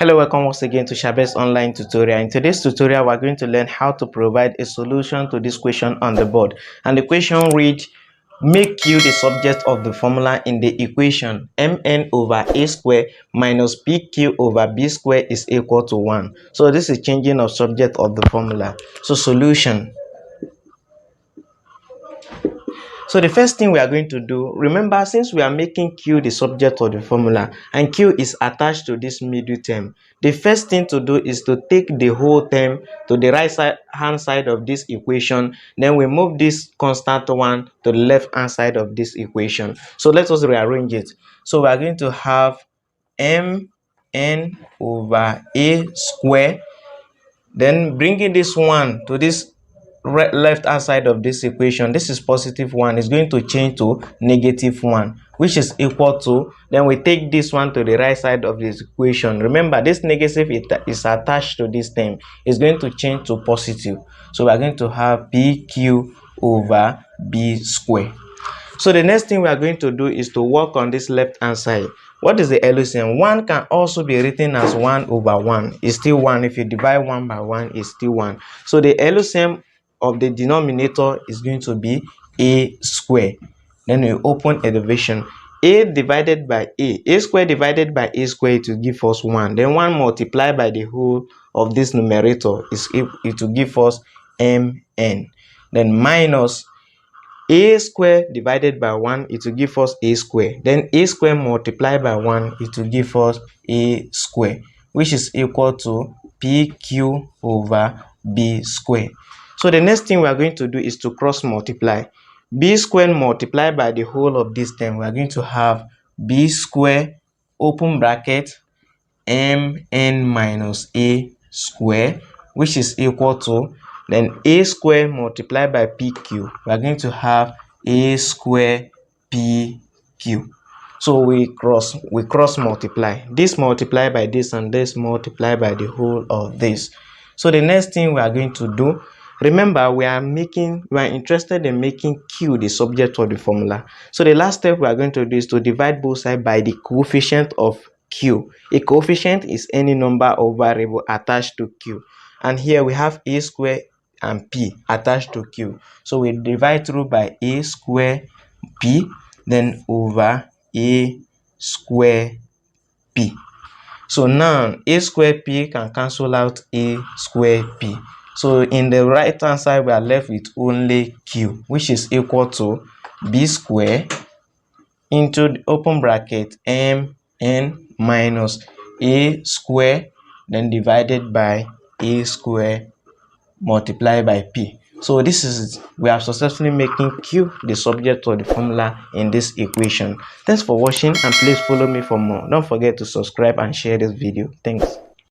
Hello, welcome once again to Shabes online tutorial. In today's tutorial, we're going to learn how to provide a solution to this question on the board. And the question reads, make Q the subject of the formula in the equation mn over a square minus pq over b square is equal to 1. So this is changing of subject of the formula. So solution. So the first thing we are going to do, remember, since we are making Q the subject of the formula and Q is attached to this middle term, the first thing to do is to take the whole term to the right hand side of this equation. Then we move this constant one to the left hand side of this equation. So let us rearrange it. So we are going to have mn over a square. Then bringing this one to this left hand side of this equation, this is positive 1, is going to change to negative 1, which is equal to, then we take this one to the right side of this equation. Remember, this negative is attached to this term, is going to change to positive. So we are going to have pq over b square. So the next thing we are going to do is to work on this left hand side. What is the LCM? 1 can also be written as 1 over 1. It's still 1. If you divide 1 by 1, it's still 1. So the LCM of the denominator is going to be a square. Then we open a division. A divided by a square divided by a square, it will give us 1. Then 1 multiplied by the whole of this numerator, it will give us mn. Then minus a square divided by 1, it will give us a square. Then a square multiplied by 1, it will give us a square, which is equal to pq over b square. So the next thing we are going to do is to cross multiply. B square multiplied by the whole of this term, we are going to have b square open bracket mn minus a square, which is equal to, then a square multiplied by pq, we are going to have a square pq. So we cross multiply. This multiply by this and this multiply by the whole of this. So the next thing we are going to do, remember, we are interested in making Q the subject of the formula. So the last step we are going to do is to divide both sides by the coefficient of Q. A coefficient is any number or variable attached to Q. And here we have a square and p attached to Q. So we divide through by a square p, then over a square p. So now a square p can cancel out a square p. So in the right hand side, we are left with only Q, which is equal to b square into the open bracket mn minus a square, then divided by a square multiplied by p. So this is, we are successfully making Q the subject of the formula in this equation. Thanks for watching, and please follow me for more. Don't forget to subscribe and share this video. Thanks.